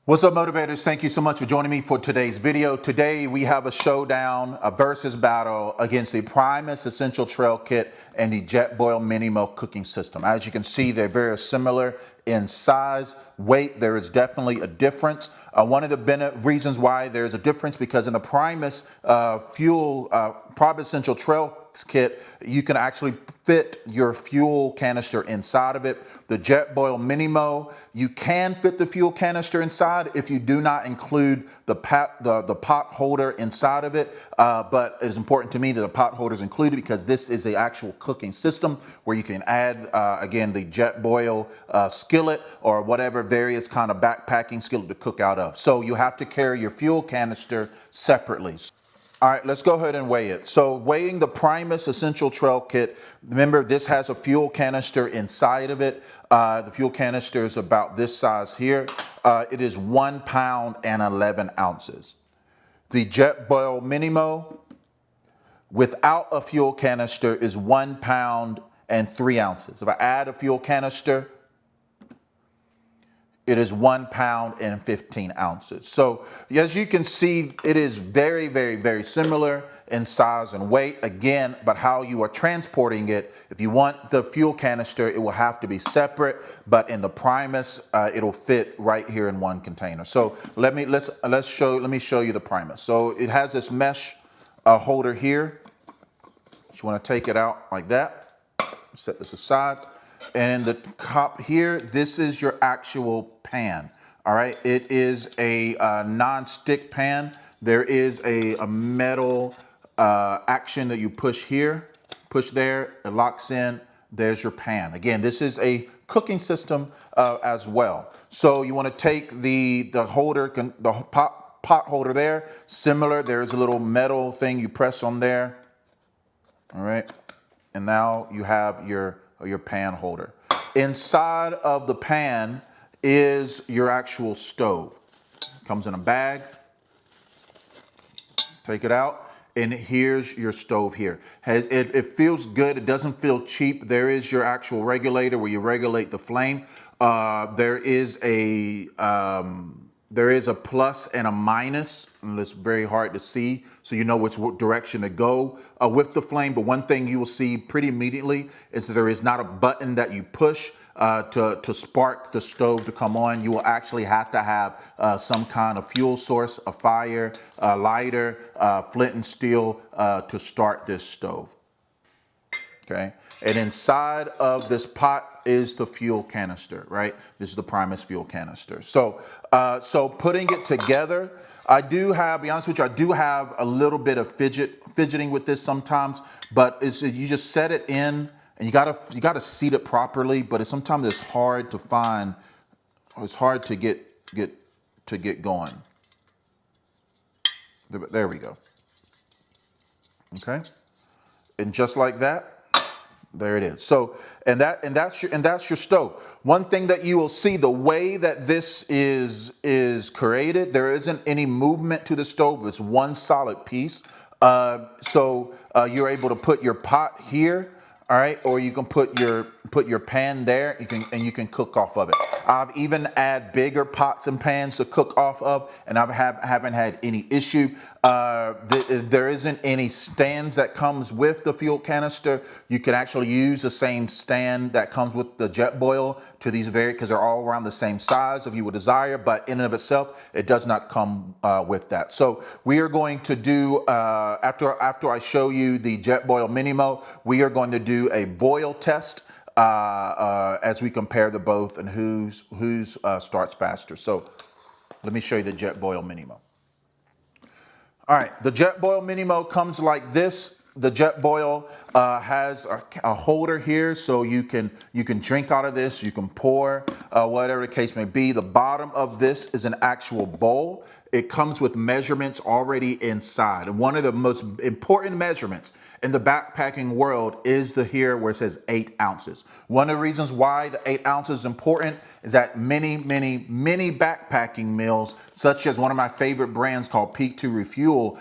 What's up, motivators? Thank you so much for joining me for today's video. Today we have a showdown, a versus battle against the Primus Essential Trail Kit and the Jetboil MiniMo cooking system. As you can see, they're very similar in size, weight. There is definitely a difference. One of the reasons why there's a difference because in the Primus Primus Essential Trail Kit, you can actually fit your fuel canister inside of it. The Jetboil MiniMo, you can fit the fuel canister inside if you do not include the pot holder inside of it. But it's important to me that the pot holder is included because this is the actual cooking system where you can add, again, the Jetboil skillet or whatever various kind of backpacking skillet to cook out of. So you have to carry your fuel canister separately. All right, let's go ahead and weigh it. So weighing the Primus Essential Trail Kit, remember this has a fuel canister inside of it. The fuel canister is about this size here. It is 1 pound and 11 ounces. The Jetboil MiniMo without a fuel canister is 1 pound and 3 ounces. If I add a fuel canister, it is 1 pound and 15 ounces. So as you can see, it is very, very, very similar in size and weight. Again, but how you are transporting it, if you want the fuel canister, it will have to be separate. But in the Primus, it'll fit right here in one container. So let me show you the Primus. So it has this mesh holder here. You want to take it out like that. Set this aside. And the cup here, this is your actual pan. All right, it is a non-stick pan. There is a metal action that you push here, push there, it locks in, there's your pan. Again, this is a cooking system as well. So you want to take the holder, the pot holder there, similar, there's a little metal thing you press on there. All right, and now you have your pan holder. Inside of the pan is your actual stove. Comes in a bag. Take it out, and here's your stove here. It feels good. It doesn't feel cheap. There is your actual regulator where you regulate the flame. There is a plus and a minus, and it's very hard to see, so you know which direction to go with the flame. But one thing you will see pretty immediately is that there is not a button that you push to spark the stove to come on. You will actually have to have some kind of fuel source, a fire, a lighter, flint and steel to start this stove. Okay, and inside of this pot is the fuel canister, right? This is the Primus fuel canister. So, so putting it together, I do have, be honest with you, I do have a little bit of fidgeting with this sometimes, but you just set it in, and you gotta seat it properly. But sometimes it's hard to find, it's hard to get going. There we go. Okay, and just like that. There it is. So, and that's your stove. One thing that you will see, the way that this is created, there isn't any movement to the stove. It's one solid piece. So you're able to put your pot here, all right, or you can put your pan there. You can cook off of it. I've even add bigger pots and pans to cook off of, and I haven't had any issue. There isn't any stands that comes with the fuel canister. You can actually use the same stand that comes with the Jetboil to these because they're all around the same size if you would desire, but in and of itself, it does not come with that. So we are going to do, after I show you the Jetboil MiniMo, we are going to do a boil test as we compare the both and whose starts faster. So let me show you the Jetboil MiniMo. All right, the Jetboil MiniMo comes like this. The Jetboil has a holder here, so you can drink out of this, you can pour, whatever the case may be. The bottom of this is an actual bowl. It comes with measurements already inside. And one of the most important measurements in the backpacking world is here where it says 8 ounces. One of the reasons why the 8 ounces is important is that many backpacking meals, such as one of my favorite brands called Peak 2 Refuel,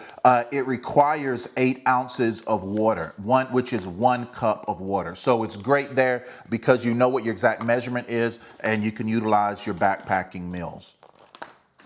it requires 8 ounces of water, which is 1 cup of water. So it's great there because you know what your exact measurement is and you can utilize your backpacking meals.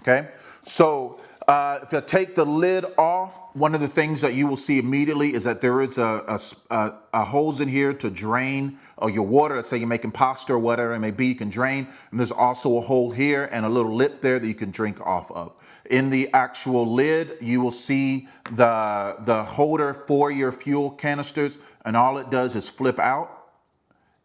Okay, so if I take the lid off, one of the things that you will see immediately is that there is a holes in here to drain your water. Let's say you're making pasta or whatever it may be, you can drain. And there's also a hole here and a little lip there that you can drink off of. In the actual lid, you will see the holder for your fuel canisters, and all it does is flip out,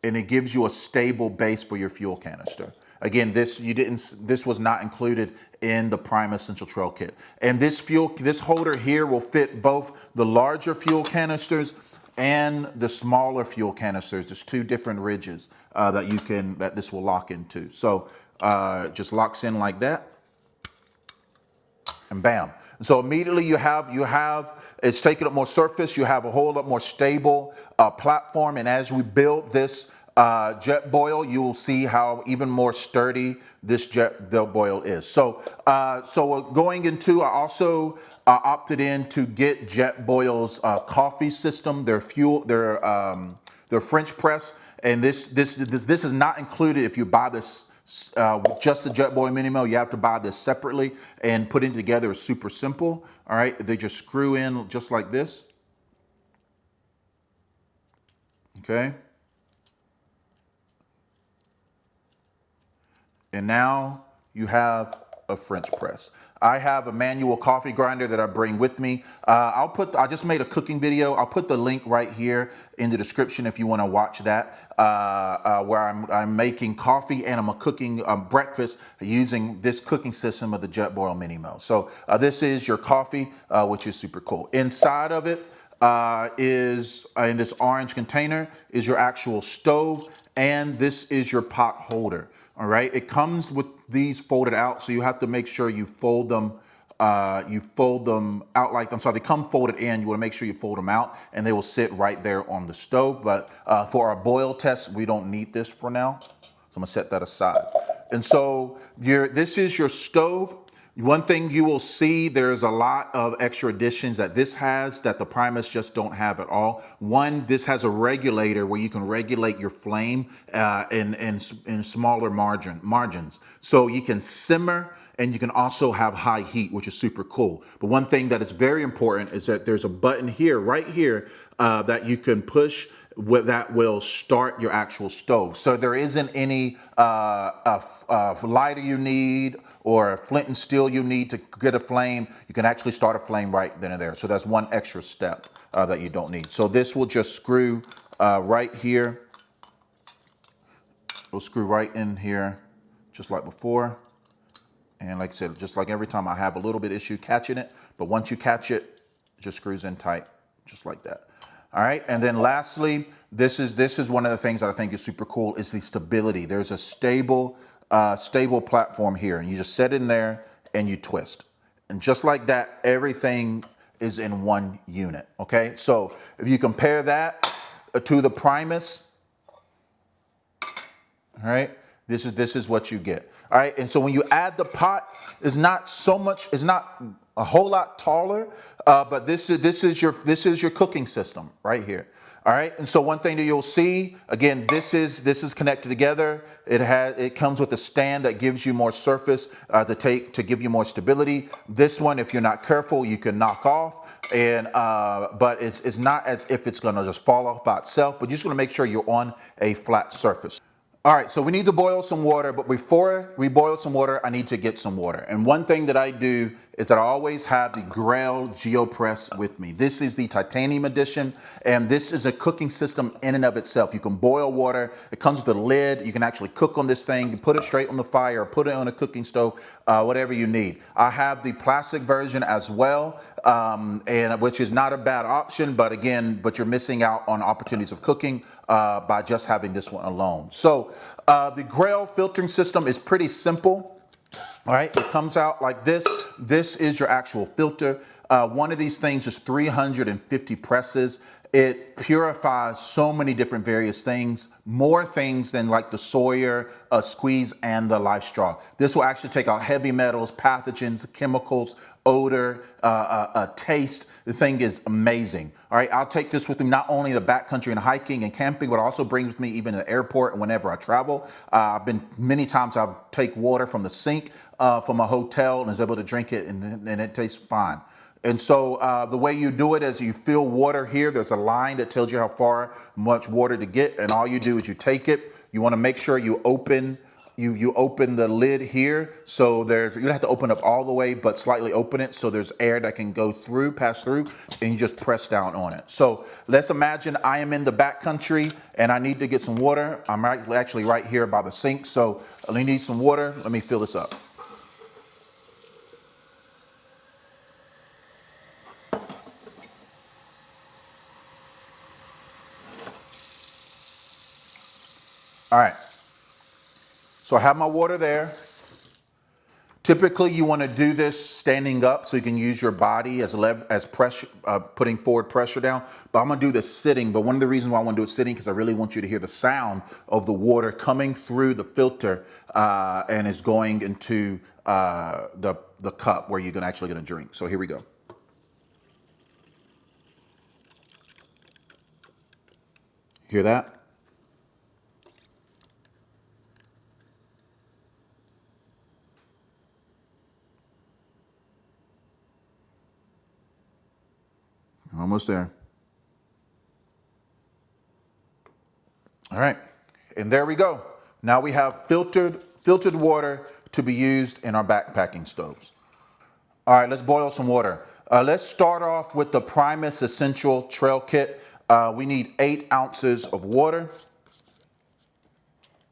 and it gives you a stable base for your fuel canister. Again, this was not included in the Primus Essential Trail Kit. And this holder here will fit both the larger fuel canisters and the smaller fuel canisters. There's two different ridges that this will lock into. So it just locks in like that, and bam. And so immediately it's taking up more surface. You have a whole lot more stable platform. And as we build this Jetboil, you will see how even more sturdy this Jetboil is. So, going into, I also opted in to get Jetboil's coffee system, their French press, and this is not included if you buy this. With just the Jetboil MiniMo, you have to buy this separately, and putting it together is super simple. All right, they just screw in just like this. Okay. And now you have a French press. I have a manual coffee grinder that I bring with me. I just made a cooking video. I'll put the link right here in the description if you want to watch that, where I'm making coffee and I'm cooking breakfast using this cooking system of the Jetboil MiniMo. So this is your coffee, which is super cool. Inside of it is in this orange container is your actual stove, and this is your pot holder. All right, it comes with these folded out, so you have to make sure you fold them out like, they come folded in. You want to make sure you fold them out, and they will sit right there on the stove. But for our boil test, we don't need this for now, so I'm gonna set that aside. And so this is your stove. One thing you will see, there's a lot of extra additions that this has that the Primus just don't have at all. One, this has a regulator where you can regulate your flame in smaller margins. So you can simmer, and you can also have high heat, which is super cool. But one thing that is very important is that there's a button here, right here, that you can push that will start your actual stove. So there isn't any lighter you need or a flint and steel you need to get a flame. You can actually start a flame right then and there. So that's one extra step that you don't need. So this will just screw right here. It'll screw right in here, just like before. And like I said, just like every time, I have a little bit issue catching it, but once you catch it, it just screws in tight, just like that. All right, and then lastly, this is one of the things that I think is super cool is the stability. There's a stable platform here, and you just set in there and you twist. And just like that, everything is in one unit, okay? So if you compare that to the Primus, all right, this is what you get. All right, and so when you add the pot, it's not a whole lot taller, but this is your cooking system right here. All right, and so one thing that you'll see, again, this is connected together. It comes with a stand that gives you more surface to give you more stability. This one, if you're not careful, you can knock off, but it's not as if it's gonna just fall off by itself, but you're just gonna make sure you're on a flat surface. All right, so we need to boil some water, but before we boil some water, I need to get some water. And one thing that I do is that I always have the Grayl Geopress with me. This is the titanium edition, and this is a cooking system in and of itself. You can boil water. It comes with a lid. You can actually cook on this thing. You put it straight on the fire or put it on a cooking stove, whatever you need. I have the plastic version as well, and which is not a bad option, but you're missing out on opportunities of cooking by just having this one alone. So the Grayl filtering system is pretty simple. All right, it comes out like this. This is your actual filter. One of these things is 350 presses, It purifies so many different various things, more things than like the Sawyer squeeze and the Life Straw. This will actually take out heavy metals, pathogens, chemicals, odor, taste. The thing is amazing. All right, I'll take this with me not only in the backcountry and hiking and camping, but also brings with me even to the airport and whenever I travel. I've been many times I'll take water from the sink from a hotel and is able to drink it and it tastes fine. And so the way you do it is you fill water here. There's a line that tells you how far much water to get. And all you do is you take it. You want to make sure you open you open the lid here. So you don't have to open up all the way, but slightly open it so there's air that can go through, pass through, and you just press down on it. So let's imagine I am in the backcountry and I need to get some water. I'm actually right here by the sink. So I need some water. Let me fill this up. All right, so I have my water there. Typically, you want to do this standing up so you can use your body as pressure, putting forward pressure down. But I'm going to do this sitting. But one of the reasons why I want to do it sitting because I really want you to hear the sound of the water coming through the filter and is going into the cup where you're actually going to drink. So here we go. Hear that? Almost there. All right, and there we go. Now we have filtered water to be used in our backpacking stoves. All right, let's boil some water. Let's start off with the Primus Essential Trail Kit. We need 8 ounces of water.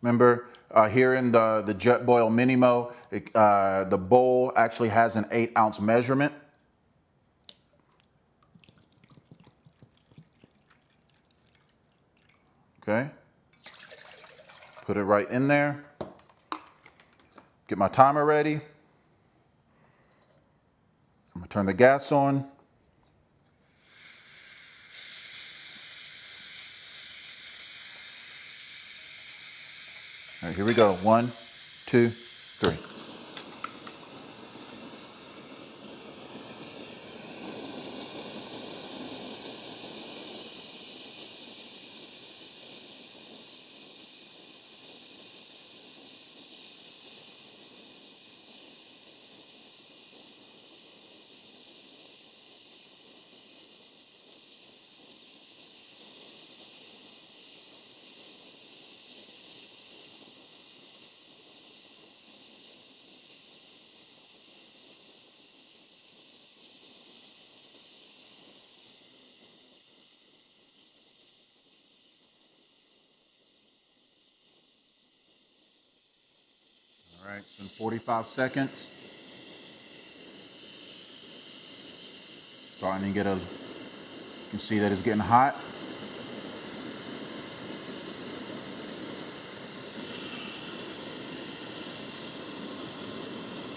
Remember, here in the Jetboil MiniMo, the bowl actually has an 8-ounce measurement. Okay. Put it right in there. Get my timer ready. I'm gonna turn the gas on. All right, here we go. 1, 2, 3. All right, it's been 45 seconds. Starting to get you can see that it's getting hot.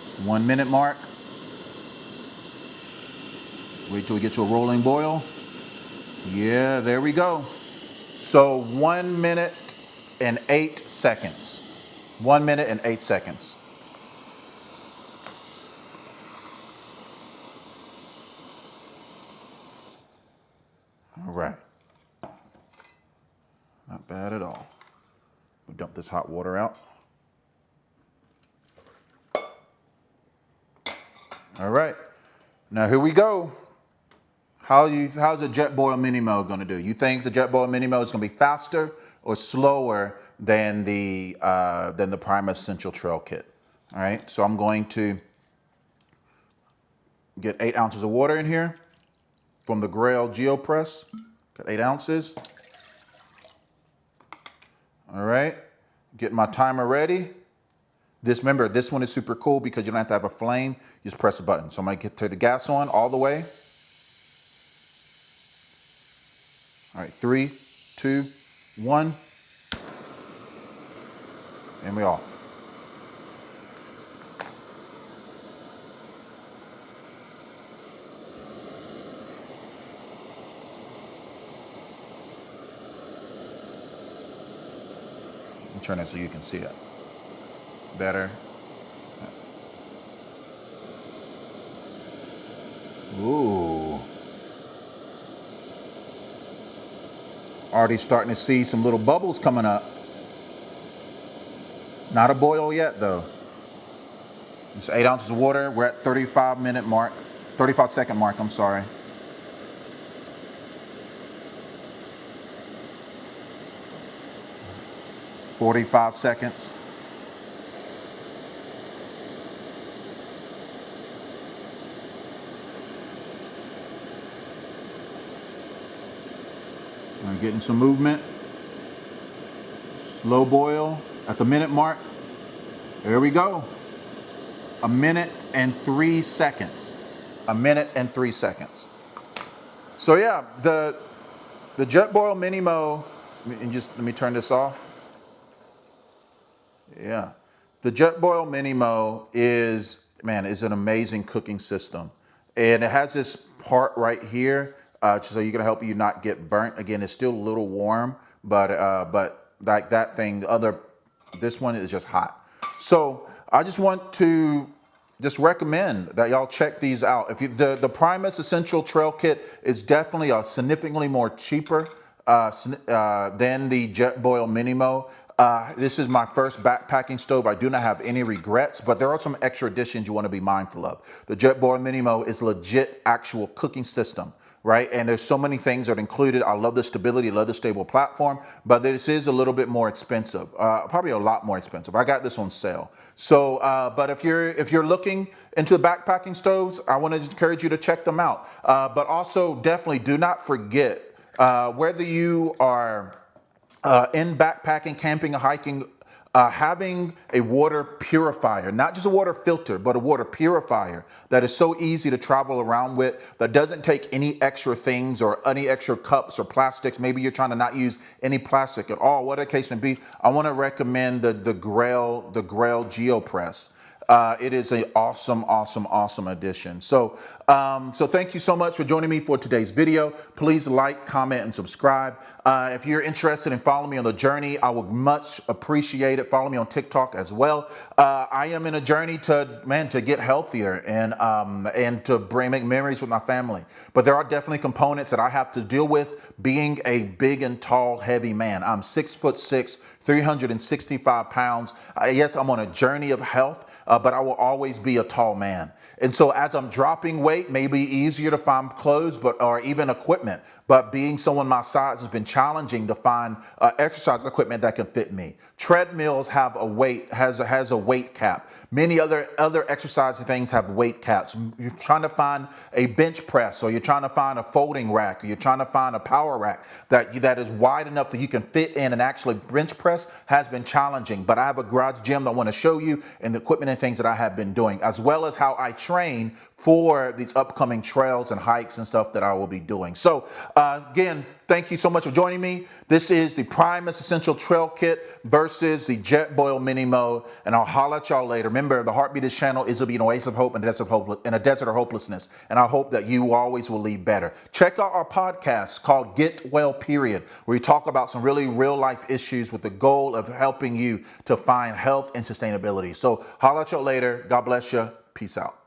It's the 1 minute mark. Wait till we get to a rolling boil. Yeah, there we go. So 1 minute and 8 seconds. 1 minute and 8 seconds. All right. Not bad at all. We'll dump this hot water out. All right. Now here we go. How's the Jetboil MiniMo going to do? You think the Jetboil MiniMo is going to be faster or slower than the Primus Essential Trail Kit? All right. So I'm going to get 8 ounces of water in here from the Grayl Geopress. Got 8 ounces. All right. Get my timer ready. Remember, this one is super cool because you don't have to have a flame. You just press a button. So I'm going to turn the gas on all the way. All right, 3, 2, 1. And we're off. me turn it so you can see it better. Ooh. Already starting to see some little bubbles coming up. Not a boil yet though. It's 8 ounces of water. We're at 35-minute mark, 35-second mark, I'm sorry. "45 seconds. I'm getting some movement. Slow boil at the minute mark. There we go. 1 minute and 3 seconds. 1 minute and 3 seconds. So yeah, the Jetboil MiniMo, and just let me turn this off. Yeah, the Jetboil MiniMo is an amazing cooking system, and it has this part right here, so you can help you not get burnt. Again, it's still a little warm, but like that thing, this one is just hot. So I just want to recommend that y'all check these out. If the Primus Essential Trail Kit is definitely significantly more cheaper than the Jetboil MiniMo. This is my first backpacking stove. I do not have any regrets, but there are some extra additions you want to be mindful of. The Jetboil MiniMo is legit actual cooking system, right? And there's so many things that are included. I love the stability, I love the stable platform, but this is a little bit more expensive, probably a lot more expensive. I got this on sale. So, but if you're looking into backpacking stoves, I want to encourage you to check them out. But also definitely do not forget, whether you are in backpacking, camping, or hiking, having a water purifier, not just a water filter, but a water purifier that is so easy to travel around with, that doesn't take any extra things or any extra cups or plastics. Maybe you're trying to not use any plastic at all, whatever the case may be. I want to recommend the Grayl Geopress. It is an awesome addition. So, so thank you so much for joining me for today's video. Please like, comment, and subscribe. If you're interested in following me on the journey, I would much appreciate it. Follow me on TikTok as well. I am in a journey to get healthier and to make memories with my family. But there are definitely components that I have to deal with being a big and tall, heavy man. I'm 6'6", 365 pounds. Yes, I'm on a journey of health. But I will always be a tall man. And so as I'm dropping weight, it may be easier to find clothes or even equipment. But being someone my size has been challenging to find exercise equipment that can fit me. Treadmills have a weight, has a weight cap. Many other exercise things have weight caps. You're trying to find a bench press, or you're trying to find a folding rack, or you're trying to find a power rack that is wide enough that you can fit in and actually bench press has been challenging. But I have a garage gym that I want to show you, and the equipment and things that I have been doing, as well as how I train for these upcoming trails and hikes and stuff that I will be doing. So again, thank you so much for joining me. This is the Primus Essential Trail Kit versus the Jetboil MiniMo, and I'll holler at y'all later. Remember, the heartbeat of this channel is to be an oasis of hope in a desert of hopelessness, and I hope that you always will leave better. Check out our podcast called Get Well Period, where we talk about some really real life issues with the goal of helping you to find health and sustainability. So holler at y'all later. God bless you. Peace out.